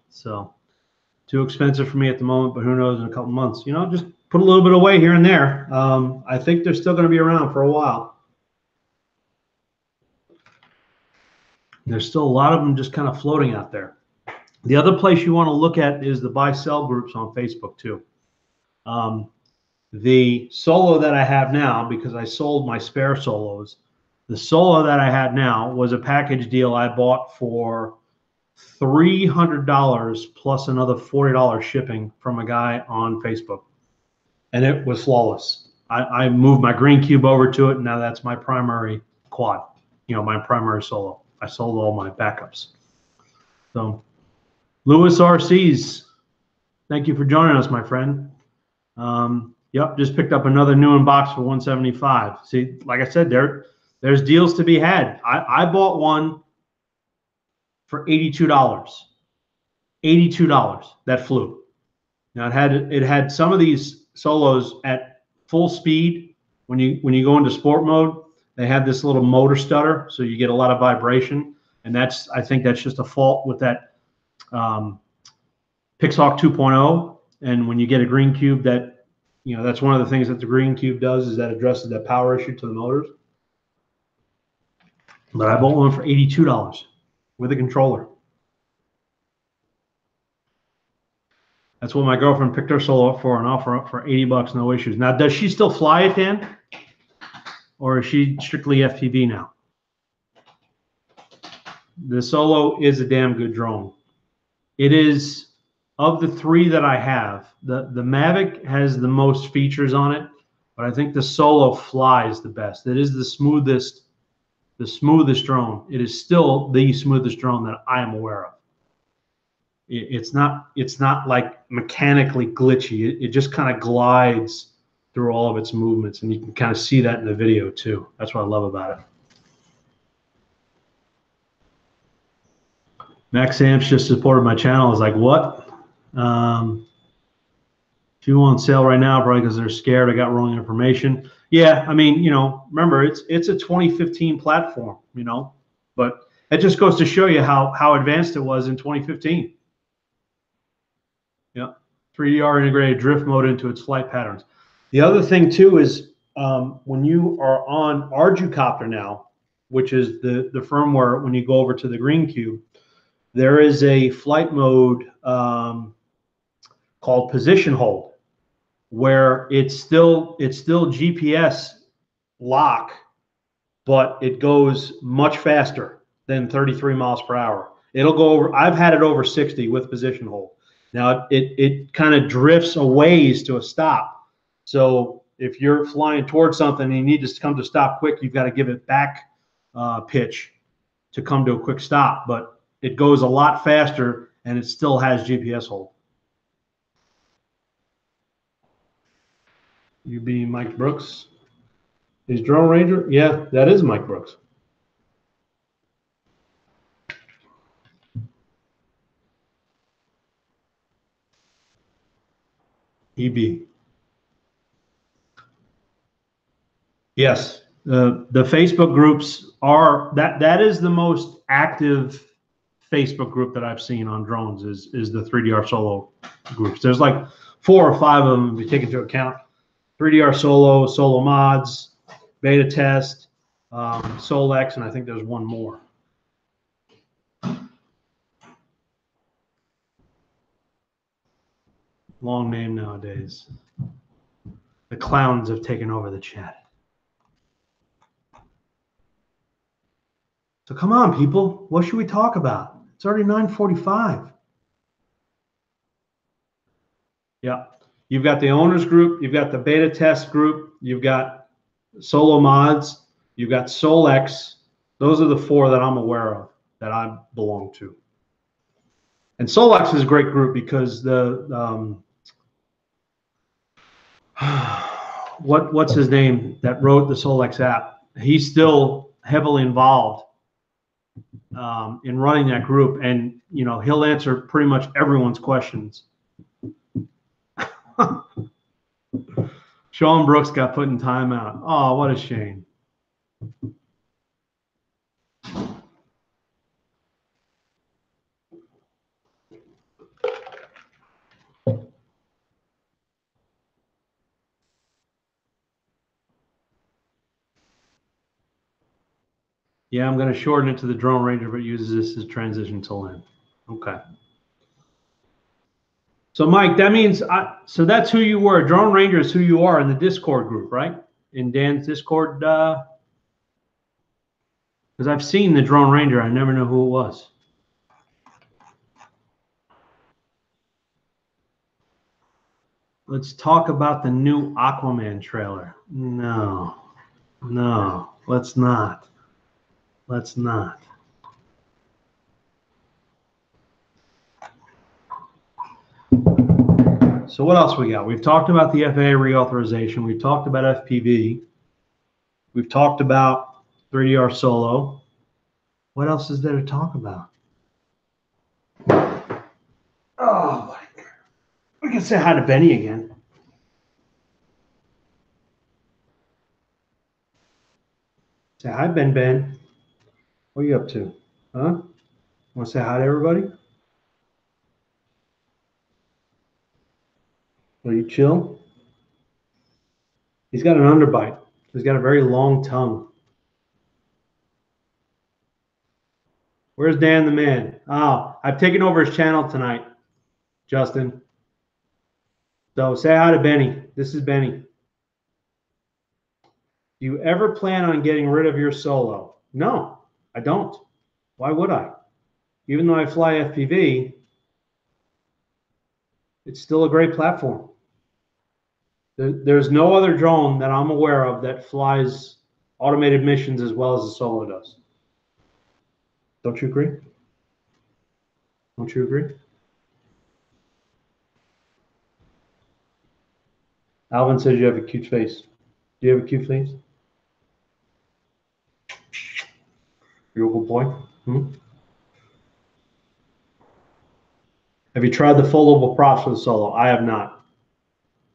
So too expensive for me at the moment, but who knows in a couple months. You know, just put a little bit away here and there. I think they're still going to be around for a while. There's still a lot of them just kind of floating out there. The other place you want to look at is the buy-sell groups on Facebook too. The Solo that I have now, because I sold my spare Solos, the Solo that I had now was a package deal I bought for $300 plus another $40 shipping from a guy on Facebook. And it was flawless. I moved my green cube over to it, and now that's my primary quad, you know, my primary Solo. I sold all my backups. So, Lewis RCs, thank you for joining us, my friend. Yep, just picked up another new inbox for $175. See, like I said, there's deals to be had. I bought one for $82. $82 that flew. Now it had some of these Solos at full speed. When you go into sport mode, they have this little motor stutter, so you get a lot of vibration, and I think that's just a fault with that Pixhawk 2.0. And when you get a green cube, that, you know, that's one of the things that the green cube does, is that addresses that power issue to the motors. But I bought one for $82 with a controller. That's what my girlfriend picked her Solo up for, and offer up for $80, no issues. Now, does she still fly it, Dan? Or is she strictly FPV now? The Solo is a damn good drone. It is, of the 3 that I have, the Mavic has the most features on it, but I think the Solo flies the best. It is the smoothest drone. It is still the smoothest drone that I am aware of. It's not like mechanically glitchy. It just kind of glides through all of its movements, and you can kind of see that in the video too. That's what I love about it. Max Amps just supported my channel. I was like, what? Few on sale right now, probably because they're scared I got wrong information. Yeah, I mean, you know, remember it's a 2015 platform, you know, but it just goes to show you how advanced it was in 2015. Yeah, 3DR integrated drift mode into its flight patterns. The other thing too is when you are on Arducopter now, which is the firmware when you go over to the Green Cube, there is a flight mode called position hold, where it's still GPS lock, but it goes much faster than 33 miles per hour. It'll go over. I've had it over 60 with position hold. Now it kind of drifts a ways to a stop. So if you're flying towards something and you need to come to stop quick, you've got to give it back pitch to come to a quick stop. But it goes a lot faster and it still has GPS hold. You be Mike Brooks. Is Drone Ranger? Yeah, that is Mike Brooks. EB. Yes, the Facebook groups are that is the most active Facebook group that I've seen on drones is the 3DR Solo groups. There's like 4 or 5 of them if you take into account 3DR Solo, Solo Mods, Beta Test, Solex, and I think there's one more. Long name nowadays. The clowns have taken over the chat. So come on, people. What should we talk about? It's already 9:45. Yeah. You've got the owners group. You've got the beta test group. You've got Solo Mods. You've got Solex. Those are the 4 that I'm aware of that I belong to. And Solex is a great group because the what's his name that wrote the Solex app? He's still heavily involved in running that group, and you know he'll answer pretty much everyone's questions. Sean Brooks got put in timeout. Oh, what a shame. Yeah, I'm going to shorten it to the Drone Ranger, but uses this as transition till end. Okay. So, Mike, that means so that's who you were. Drone Ranger is who you are in the Discord group, right? In Dan's Discord, because I've seen the Drone Ranger. I never know who it was. Let's talk about the new Aquaman trailer. No, let's not. Let's not. So what else we got? We've talked about the FAA reauthorization. We've talked about FPV. We've talked about 3DR Solo. What else is there to talk about? Oh, my God. We can say hi to Benny again. Say hi, Ben. What are you up to? Huh? Want to say hi to everybody? Are you chill? He's got an underbite. He's got a very long tongue. Where's Dan the man? Oh, I've taken over his channel tonight, Justin. So say hi to Benny. This is Benny. Do you ever plan on getting rid of your Solo? No, I don't. Why would I? Even though I fly FPV, it's still a great platform. There's no other drone that I'm aware of that flies automated missions as well as the Solo does. Don't you agree? Don't you agree? Alvin says you have a cute face. Do you have a cute face? You're a good boy. Hmm? Have you tried the foldable props for the Solo? I have not.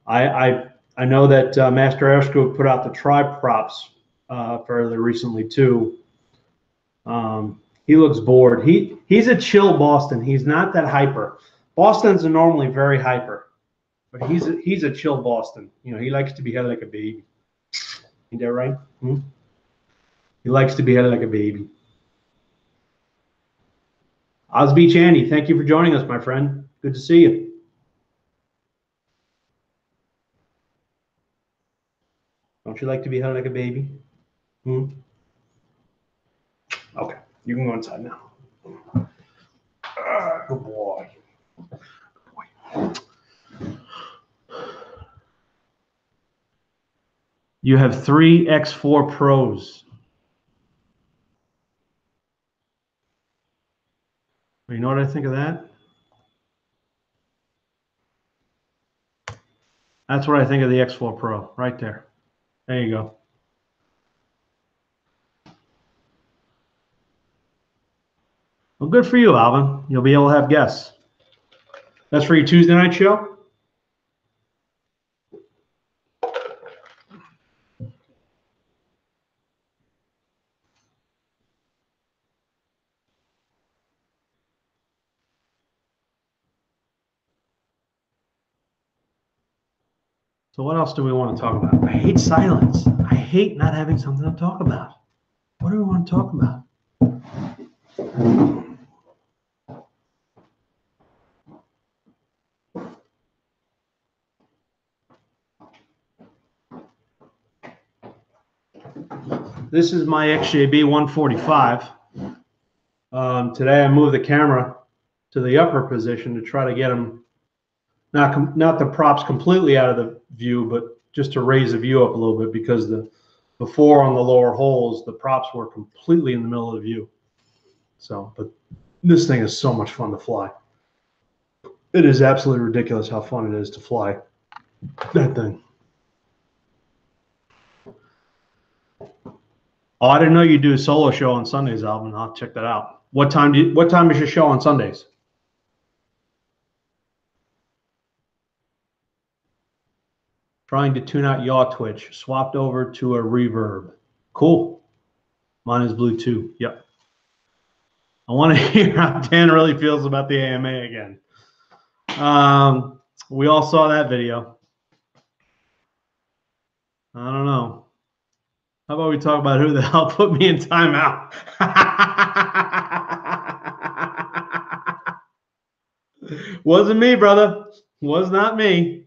I know that Master Airsko put out the Tri props fairly recently too. He looks bored. He's a chill Boston. He's not that hyper. Bostons are normally very hyper, but he's a chill Boston. You know, he likes to be held like a baby. Ain't that right? Hmm? He likes to be held like a baby. Oz Beach Andy, thank you for joining us, my friend. Good to see you. Don't you like to be held like a baby? Hmm? Okay, you can go inside now. Good boy. Good boy. You have 3 X4 Pros. You know what I think of that? That's what I think of the X4 Pro, right there. There you go. Well, good for you, Alvin. You'll be able to have guests. That's for your Tuesday night show? So what else do we want to talk about? I hate silence. I hate not having something to talk about. What do we want to talk about? This is my XJB 145. Today I moved the camera to the upper position to try to get them, not the props completely out of the view, but just to raise the view up a little bit, because before on the lower holes, the props were completely in the middle of the view. So, but this thing is so much fun to fly. It is absolutely ridiculous how fun it is to fly that thing. Oh, I didn't know you do a solo show on Sundays, Alvin. I'll check that out. What time is your show on Sundays? Trying to tune out yaw twitch. Swapped over to a reverb. Cool. Mine is Bluetooth. Yep. I want to hear how Dan really feels about the AMA again. We all saw that video. I don't know. How about we talk about who the hell put me in timeout? Wasn't me, brother. Was not me.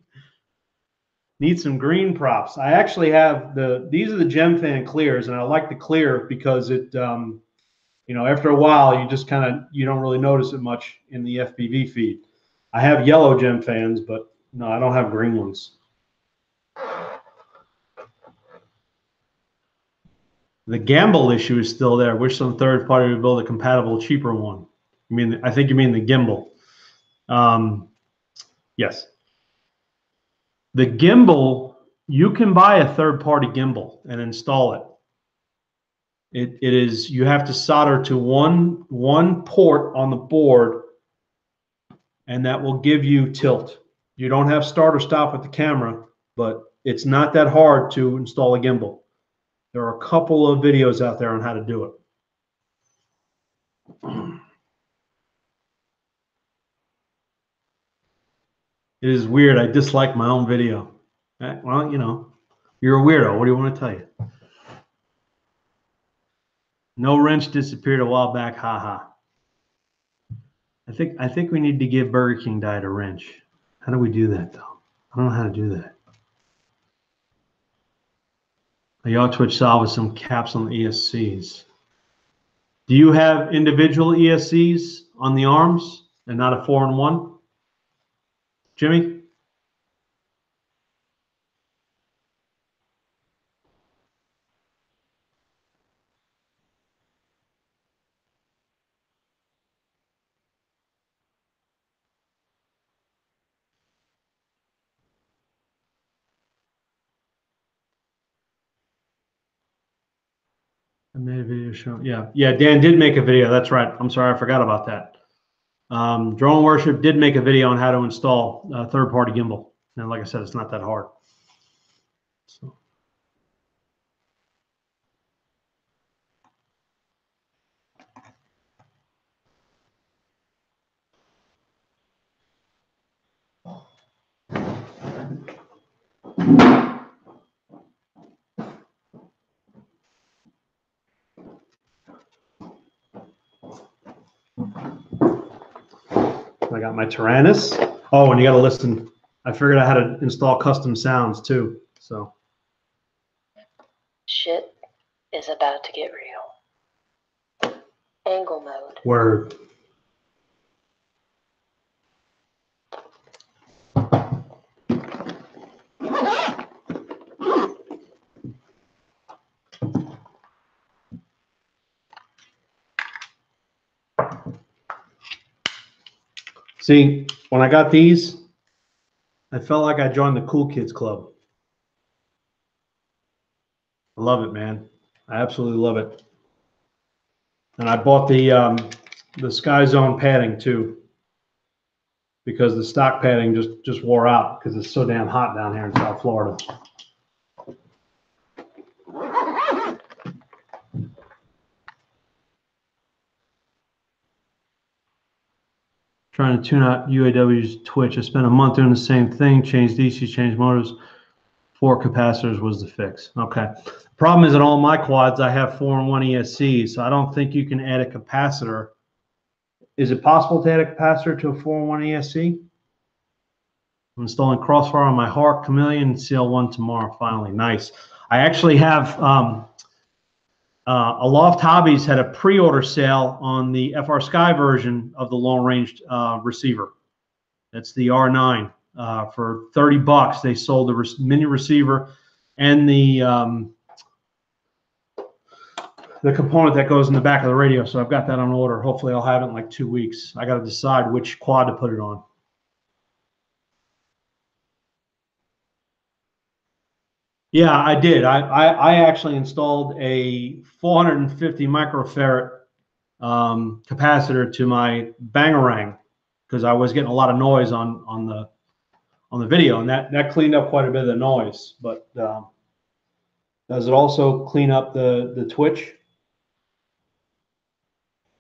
Need some green props. I actually have these are the GemFan clears, and I like the clear because it, you know, after a while, you don't really notice it much in the FPV feed. I have yellow GemFans, but no, I don't have green ones. The gimbal issue is still there. Wish some third party would build a compatible, cheaper one. I think you mean the gimbal. Yes. The gimbal, you can buy a third party gimbal and install it. It is, you have to solder to one port on the board, and that will give you tilt. You don't have start or stop with the camera, but it's not that hard to install a gimbal. There are a couple of videos out there on how to do it. It is weird. I dislike my own video. Well, you know, you're a weirdo. What do you want to tell you? No wrench disappeared a while back. Haha. I think we need to give Burger King Diet a wrench. How do we do that though? I don't know how to do that. A yaw twitch solve with some caps on the ESCs. Do you have individual ESCs on the arms and not a 4-in-1? Jimmy? I made a video showing. Yeah, Dan did make a video. That's right. I'm sorry, I forgot about that. Drone Worship did make a video on how to install a third-party gimbal. And like I said, it's not that hard. So. I got my Tyrannus. Oh, and you got to listen. I figured out how to install custom sounds too. So. Shit is about to get real. Angle mode. Word. See, when I got these, I felt like I joined the cool kids club. I love it, man. I absolutely love it. And I bought the Sky Zone padding too, because the stock padding just wore out because it's so damn hot down here in South Florida. Trying to tune out UAW's Twitch. I spent a month doing the same thing. Change DC, change motors. 4 capacitors was the fix. Okay. The problem is that all my quads, I have 4-in-1 ESCs, so I don't think you can add a capacitor. Is it possible to add a capacitor to a 4-in-1 ESC? I'm installing Crossfire on my Hawk, Chameleon, and CL1 tomorrow. Finally, nice. I actually have Aloft Hobbies had a pre-order sale on the FR Sky version of the long-range receiver. That's the R9. For $30, they sold the mini receiver and the component that goes in the back of the radio. So I've got that on order. Hopefully, I'll have it in like 2 weeks. I got to decide which quad to put it on. Yeah, I did. I actually installed a 450 microfarad capacitor to my Bangarang because I was getting a lot of noise on the video, and that cleaned up quite a bit of the noise. But does it also clean up the twitch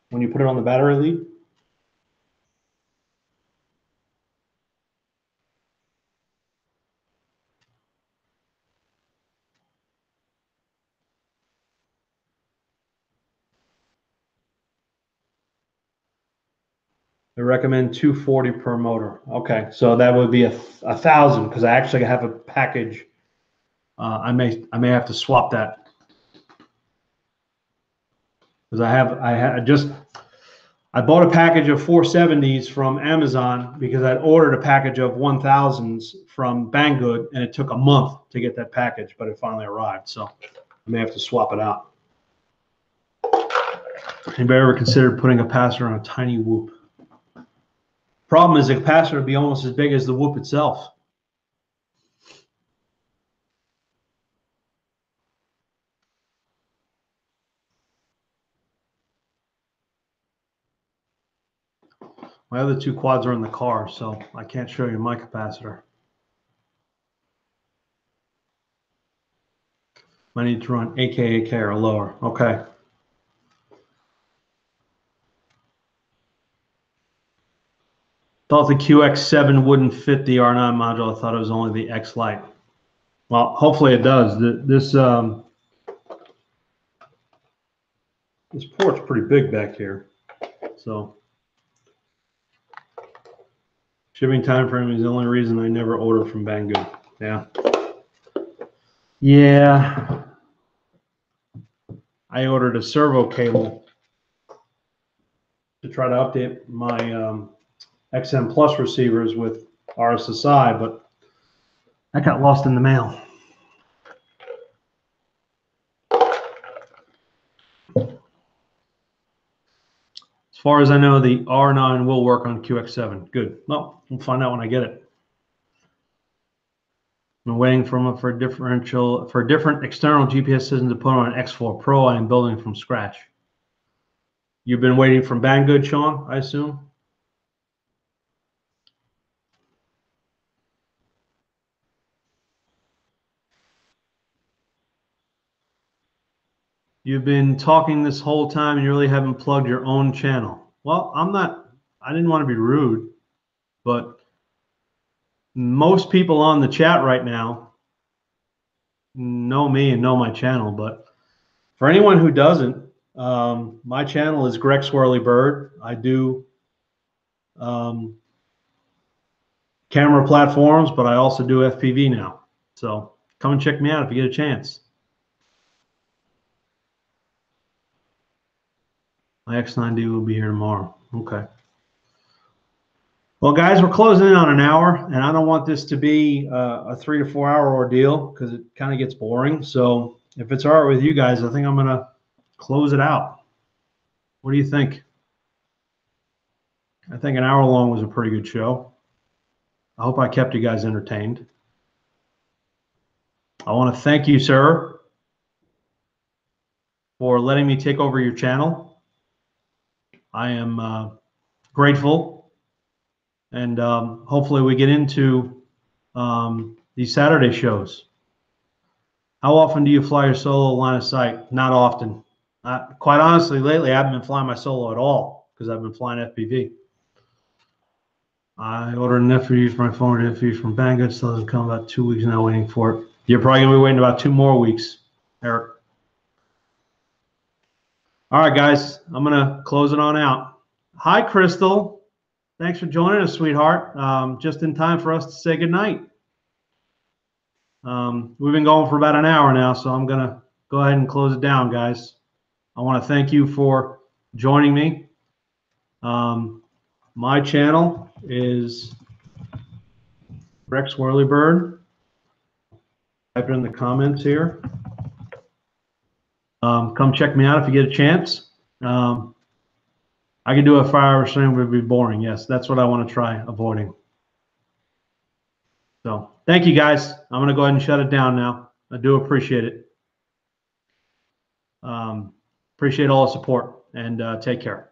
when you put it on the battery lead? I recommend 240 per motor. Okay, so that would be 1,000 because I actually have a package. I may have to swap that because I bought a package of 470s from Amazon because I'd ordered a package of 1000s from Banggood, and it took a month to get that package, but it finally arrived. So I may have to swap it out. Anybody ever considered putting a capacitor on a tiny whoop? Problem is the capacitor would be almost as big as the whoop itself. My other 2 quads are in the car, so I can't show you my capacitor. I need to run AK or lower. Okay. Thought the QX7 wouldn't fit the R9 module. I thought it was only the X Lite. Well, hopefully it does. This port's pretty big back here, so shipping time frame is the only reason I never order from Banggood. Yeah. I ordered a servo cable to try to update my XM Plus receivers with RSSI, but that got lost in the mail. As far as I know, the R9 will work on QX7. Good. Well, we'll find out when I get it. I'm waiting for a different external GPS system to put on an X4 Pro. I am building from scratch. You've been waiting from Banggood, Sean, I assume? You've been talking this whole time and you really haven't plugged your own channel. Well, I didn't want to be rude, but most people on the chat right now know me and know my channel. But for anyone who doesn't, my channel is Grec's Whirlybird. I do camera platforms, but I also do FPV now. So come and check me out if you get a chance. My X9D will be here tomorrow. Okay. Well, guys, we're closing in on an hour, and I don't want this to be a 3 to 4 hour ordeal because it kind of gets boring. So if it's all right with you guys, I think I'm going to close it out. What do you think? I think an hour long was a pretty good show. I hope I kept you guys entertained. I want to thank you, sir, for letting me take over your channel. I am grateful. And hopefully we get into these Saturday shows. How often do you fly your solo line of sight? Not often. Quite honestly, lately I haven't been flying my solo at all because I've been flying FPV. I ordered an FPV for my phone, an FPV from Banggood. Still doesn't come, about 2 weeks now waiting for it. You're probably going to be waiting about 2 more weeks, Eric. All right, guys, I'm going to close it on out. Hi, Crystal. Thanks for joining us, sweetheart. Just in time for us to say goodnight. We've been going for about an hour now, so I'm going to go ahead and close it down, guys. I want to thank you for joining me. My channel is Grec's Whirlybird. Type it in the comments here. Come check me out if you get a chance. I could do a 5-hour stream, but it'd be boring. Yes, that's what I want to try avoiding. So thank you, guys. I'm going to go ahead and shut it down now. I do appreciate it. Appreciate all the support, and take care.